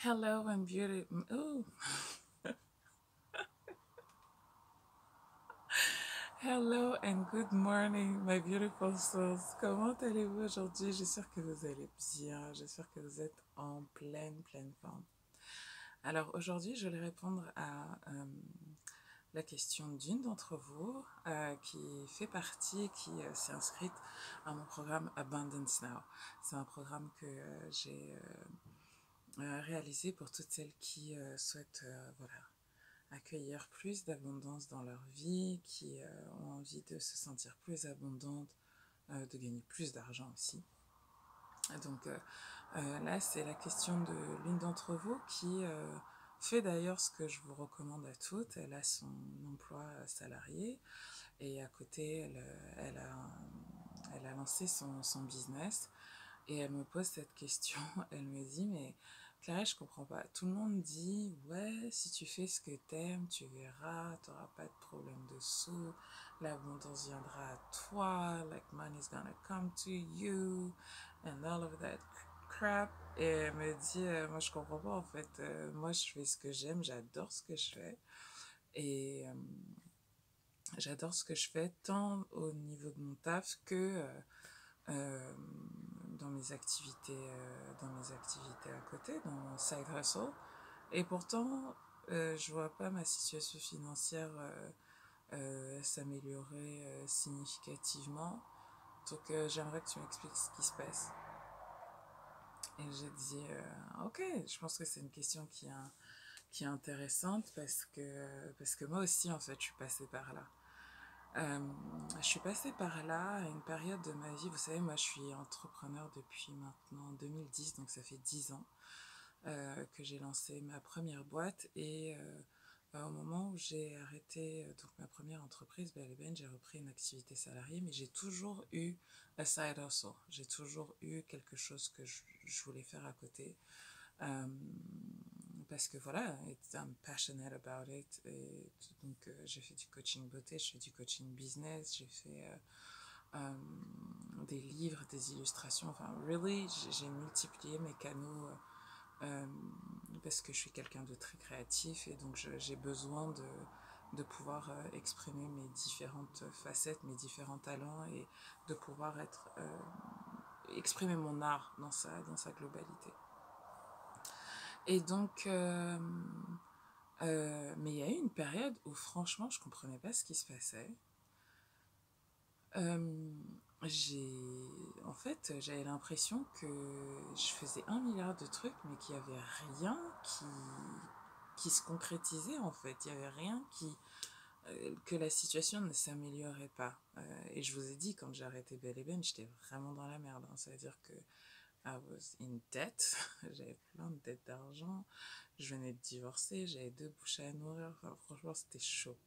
Hello and beautiful. Ooh. Hello and good morning, my beautiful souls. Comment allez-vous aujourd'hui? J'espère que vous allez bien. J'espère que vous êtes en pleine forme. Alors aujourd'hui, je vais répondre à la question d'une d'entre vous qui fait partie, qui s'est inscrite à mon programme Abundance Now. C'est un programme que j'ai réalisé pour toutes celles qui souhaitent voilà, accueillir plus d'abondance dans leur vie, qui ont envie de se sentir plus abondantes, de gagner plus d'argent aussi. Donc là, c'est la question de l'une d'entre vous qui fait d'ailleurs ce que je vous recommande à toutes. Elle a son emploi salarié et à côté, elle a lancé son business. Et elle me pose cette question, elle me dit, mais Clarisse, je comprends pas. Tout le monde dit, ouais, si tu fais ce que t'aimes, tu verras, t'auras pas de problème de sous, l'abondance viendra à toi, like money's gonna come to you, and all of that crap. Et elle me dit, moi je comprends pas en fait, moi je fais ce que j'aime, j'adore ce que je fais. Et j'adore ce que je fais tant au niveau de mon taf que euh, dans mes activités à côté, dans mon side hustle. Et pourtant, je vois pas ma situation financière s'améliorer significativement. Donc j'aimerais que tu m'expliques ce qui se passe. Et j'ai dit, ok, je pense que c'est une question qui est intéressante parce que moi aussi, en fait, je suis passée par là. Je suis passée par là à une période de ma vie. Vous savez, moi, je suis entrepreneur depuis maintenant 2010, donc ça fait 10 ans que j'ai lancé ma première boîte. Et au moment où j'ai arrêté donc ma première entreprise, Belle et Ben, j'ai repris une activité salariée, mais j'ai toujours eu a side hustle. J'ai toujours eu quelque chose que je voulais faire à côté. Euh, Parce que voilà, I'm passionate about it. Et donc, j'ai fait du coaching beauté, je fais du coaching business, j'ai fait des livres, des illustrations. Enfin, really, j'ai multiplié mes canaux euh, parce que je suis quelqu'un de très créatif et donc j'ai besoin de pouvoir exprimer mes différentes facettes, mes différents talents et de pouvoir exprimer mon art dans sa globalité. Et donc, mais il y a eu une période où franchement, je comprenais pas ce qui se passait. Euh, En fait, j'avais l'impression que je faisais 1 milliard de trucs, mais qu'il n'y avait rien qui se concrétisait en fait. Il n'y avait rien que la situation ne s'améliorait pas. Et je vous ai dit, quand j'ai arrêté Belle et Ben, j'étais vraiment dans la merde. Hein. Ça veut dire que I was in debt. J'avais plein de dettes d'argent. Je venais de divorcer. J'avais 2 bouches à nourrir. Enfin, franchement, c'était chaud.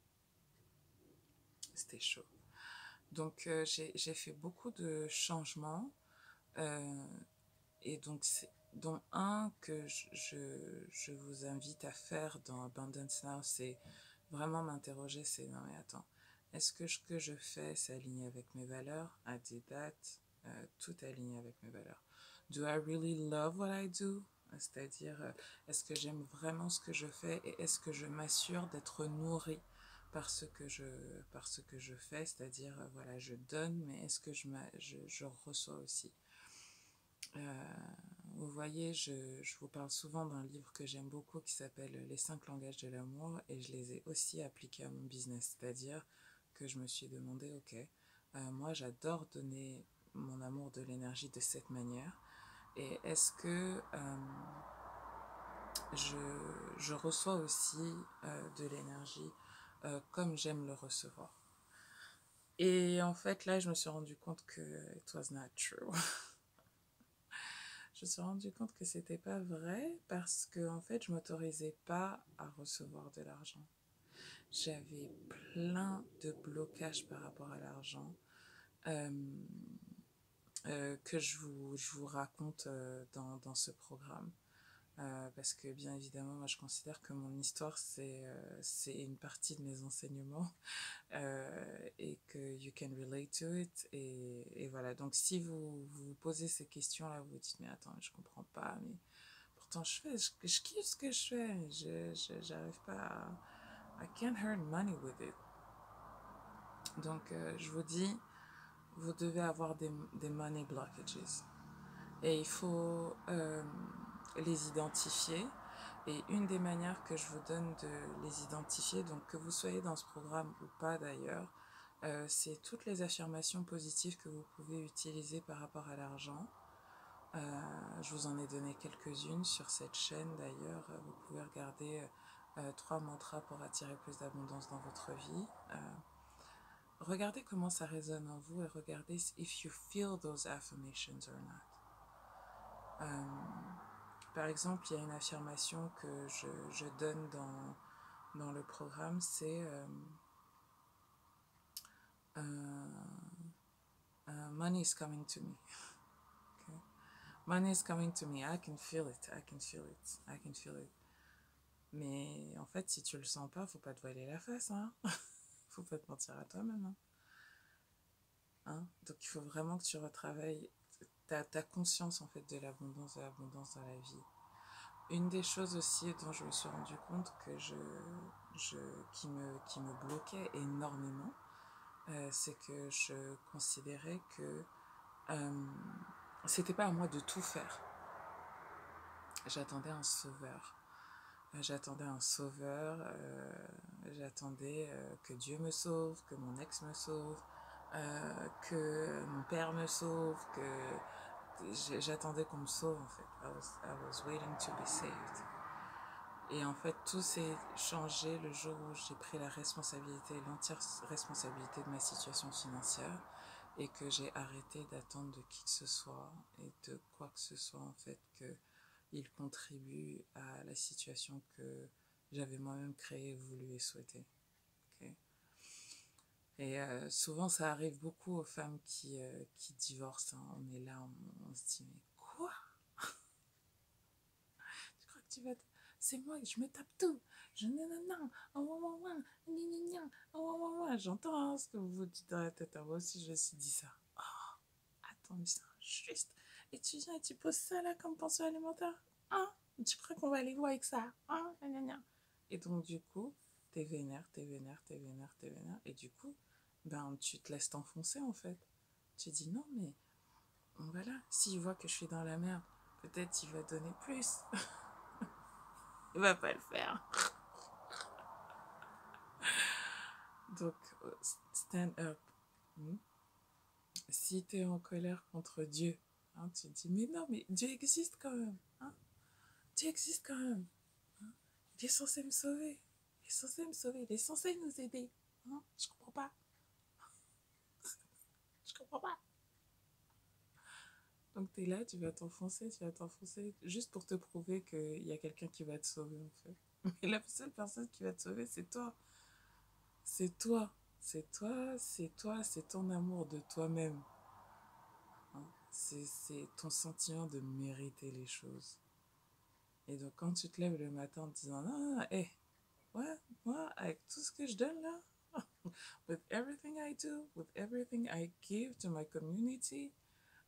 C'était chaud. Donc, j'ai fait beaucoup de changements. Euh, et donc, dont un que je vous invite à faire dans Abundance Now, c'est vraiment m'interroger, c'est non mais attends, est-ce que ce que je fais, c'est aligné avec mes valeurs? I did that, tout est aligné avec mes valeurs. Do I really love what I do? C'est-à-dire, est-ce que j'aime vraiment ce que je fais et est-ce que je m'assure d'être nourrie par ce que je fais? C'est-à-dire, voilà, je donne, mais est-ce que je reçois aussi? Euh, Vous voyez, je vous parle souvent d'un livre que j'aime beaucoup qui s'appelle Les 5 langages de l'amour et je les ai aussi appliqués à mon business. C'est-à-dire que je me suis demandé, ok, moi j'adore donner mon amour de l'énergie de cette manière et est-ce que je, je reçois aussi de l'énergie comme j'aime le recevoir. Et en fait, là, je me suis rendu compte que it was not true. Je me suis rendu compte que c'était pas vrai parce que en fait, je m'autorisais pas à recevoir de l'argent. J'avais plein de blocages par rapport à l'argent euh, que je vous raconte dans ce programme. Parce que bien évidemment, moi je considère que mon histoire c'est une partie de mes enseignements et que you can relate to it et voilà. Donc si vous vous posez ces questions là, vous vous dites mais attends, je comprends pas, mais pourtant je fais, je kiffe ce que je fais. J'arrive pas à... I can't earn money with it. Donc, je vous dis, vous devez avoir des money blockages. Et il faut les identifier. Et une des manières que je vous donne de les identifier, donc que vous soyez dans ce programme ou pas d'ailleurs, c'est toutes les affirmations positives que vous pouvez utiliser par rapport à l'argent. Je vous en ai donné quelques-unes sur cette chaîne d'ailleurs. Vous pouvez regarder 3 mantras pour attirer plus d'abondance dans votre vie. Regardez comment ça résonne en vous et regardez if you feel those affirmations or not. Par exemple, il y a une affirmation que je donne dans le programme, c'est money is coming to me. Okay? Money is coming to me. I can feel it. I can feel it. I can feel it. Mais en fait, si tu le sens pas, faut pas te voiler la face, hein. Faut pas te mentir à toi-même, hein. Hein? Donc il faut vraiment que tu retravailles ta conscience en fait de l'abondance dans la vie. Une des choses aussi dont je me suis rendu compte que qui me bloquait énormément, c'est que je considérais que c'était pas à moi de tout faire. J'attendais un sauveur. J'attendais un sauveur, j'attendais que Dieu me sauve, que mon ex me sauve, que mon père me sauve, que j'attendais qu'on me sauve en fait. I was waiting to be saved. Et en fait, tout s'est changé le jour où j'ai pris la responsabilité, l'entière responsabilité de ma situation financière et que j'ai arrêté d'attendre de qui que ce soit et de quoi que ce soit en fait qu'il contribue à la situation que j'avais moi-même créée, voulu et souhaitée. Okay. Et souvent, ça arrive beaucoup aux femmes qui divorcent. Hein. On est là, on se dit, mais quoi? Tu crois que tu vas... C'est moi, je me tape tout. J'entends hein, ce que vous vous dites dans la tête. Moi aussi, je me suis dit ça. Oh, attends, mais c'est injuste. Et tu viens et tu poses ça là comme pension alimentaire. Hein? Tu crois qu'on va aller où avec ça? Hein? Et donc, du coup, t'es vénère. Et du coup, ben, tu te laisses t'enfoncer en fait. Tu dis non, mais voilà, s'il voit que je suis dans la merde, peut-être il va donner plus. Il va pas le faire. Donc, stand up. Si tu es en colère contre Dieu, hein, tu te dis, mais non, mais Dieu existe quand même. Hein? Dieu existe quand même. Hein? Il est censé me sauver. Il est censé me sauver. Il est censé nous aider. Hein? Je comprends pas. Je comprends pas. Donc, tu es là, tu vas t'enfoncer juste pour te prouver qu'il y a quelqu'un qui va te sauver, en fait. Mais la seule personne qui va te sauver, c'est toi. C'est toi. C'est toi, c'est ton amour de toi-même. Hein? C'est ton sentiment de mériter les choses. Et donc, quand tu te lèves le matin en te disant, non, hé, ouais, moi, avec tout ce que je donne là, with everything I do, with everything I give to my community,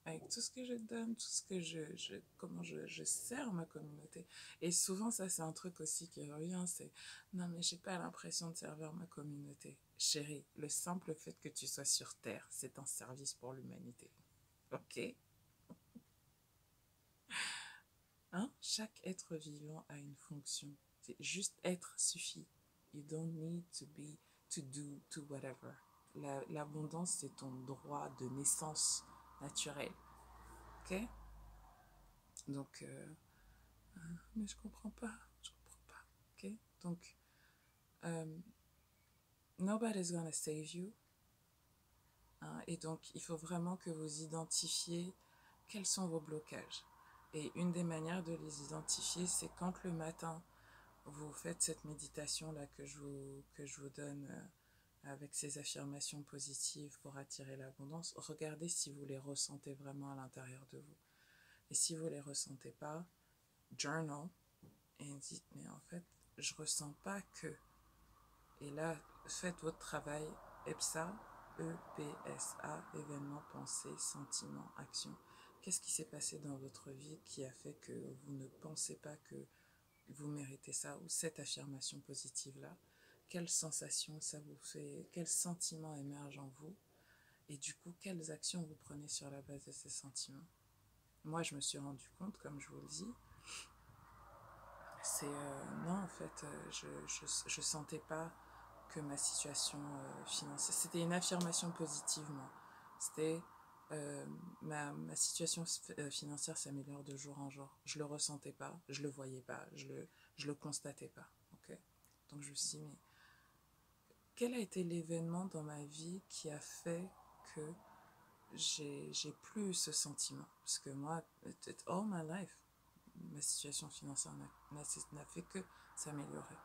avec tout ce que je donne, tout ce que comment je sers ma communauté. Et souvent, ça, c'est un truc aussi qui revient, c'est, non, mais j'ai pas l'impression de servir ma communauté. Chérie, le simple fait que tu sois sur Terre, c'est un service pour l'humanité. Ok? Hein? Chaque être vivant a une fonction. C'est juste être suffit. You don't need to do, to whatever. L'abondance, c'est ton droit de naissance naturel. Ok? Donc, mais je comprends pas. Ok? Donc, nobody's gonna save you. Hein? Et donc, il faut vraiment que vous identifiez quels sont vos blocages. Et une des manières de les identifier, c'est quand le matin, vous faites cette méditation-là que je vous donne avec ces affirmations positives pour attirer l'abondance, regardez si vous les ressentez vraiment à l'intérieur de vous. Et si vous ne les ressentez pas, journal, et dites, mais en fait, je ressens pas que. Et là, faites votre travail, EPSA, EPSA, événement, pensée, sentiment, action. Qu'est-ce qui s'est passé dans votre vie qui a fait que vous ne pensez pas que vous méritez ça ou cette affirmation positive-là? Quelles sensations ça vous fait? Quels sentiments émergent en vous? Et du coup, quelles actions vous prenez sur la base de ces sentiments? Moi, je me suis rendu compte, comme je vous le dis, c'est non, en fait, je sentais pas que ma situation financière, c'était une affirmation positive, moi. C'était ma situation financière s'améliore de jour en jour. Je le ressentais pas, je le voyais pas, je le constatais pas. Ok. Donc je me suis dit, mais quel a été l'événement dans ma vie qui a fait que j'ai plus ce sentiment? Parce que moi, all my life, ma situation financière n'a fait que s'améliorer.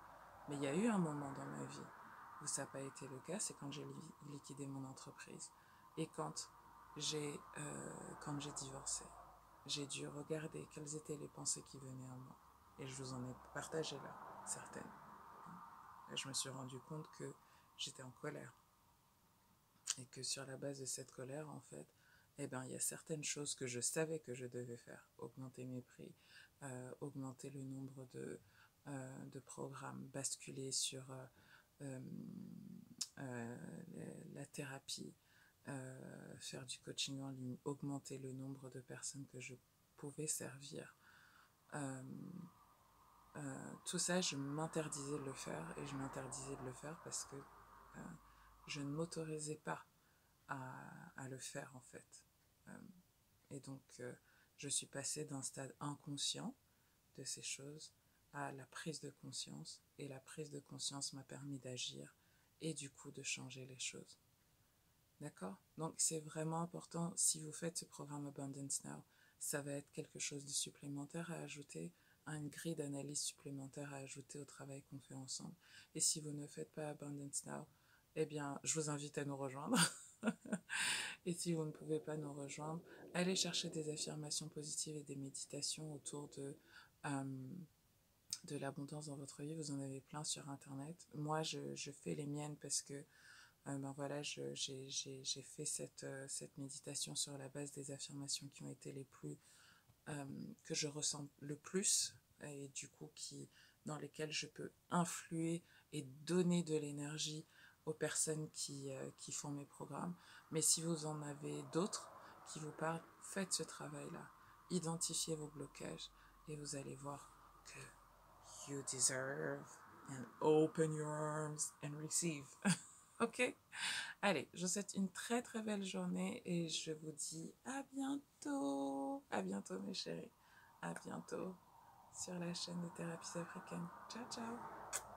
Mais il y a eu un moment dans ma vie où ça n'a pas été le cas, c'est quand j'ai liquidé mon entreprise et quand j'ai divorcé. J'ai dû regarder quelles étaient les pensées qui venaient en moi. Et je vous en ai partagé là, certaines. Et je me suis rendu compte que j'étais en colère. Et que sur la base de cette colère, en fait, eh ben, il y a certaines choses que je savais que je devais faire. Augmenter mes prix, augmenter le nombre de programmes, basculer sur euh, la thérapie, faire du coaching en ligne, augmenter le nombre de personnes que je pouvais servir. Euh, tout ça, je m'interdisais de le faire et je m'interdisais de le faire parce que je ne m'autorisais pas à le faire en fait. Et donc, je suis passée d'un stade inconscient de ces choses à la prise de conscience. Et la prise de conscience m'a permis d'agir et du coup de changer les choses. D'accord? Donc, c'est vraiment important, si vous faites ce programme Abundance Now, ça va être quelque chose de supplémentaire à ajouter, une grille d'analyse supplémentaire à ajouter au travail qu'on fait ensemble. Et si vous ne faites pas Abundance Now, eh bien, je vous invite à nous rejoindre. Et si vous ne pouvez pas nous rejoindre, allez chercher des affirmations positives et des méditations autour de l'abondance dans votre vie. Vous en avez plein sur Internet. Moi, je fais les miennes parce que ben voilà, j'ai fait cette méditation sur la base des affirmations qui ont été les plus, que je ressens le plus, et du coup dans lesquelles je peux influer et donner de l'énergie aux personnes qui font mes programmes. Mais si vous en avez d'autres qui vous parlent, faites ce travail-là. Identifiez vos blocages et vous allez voir que you deserve and open your arms and receive. Ok? Allez, je vous souhaite une très très belle journée et je vous dis à bientôt. À bientôt mes chéris. À bientôt sur la chaîne de Thérapies Africaines. Ciao ciao.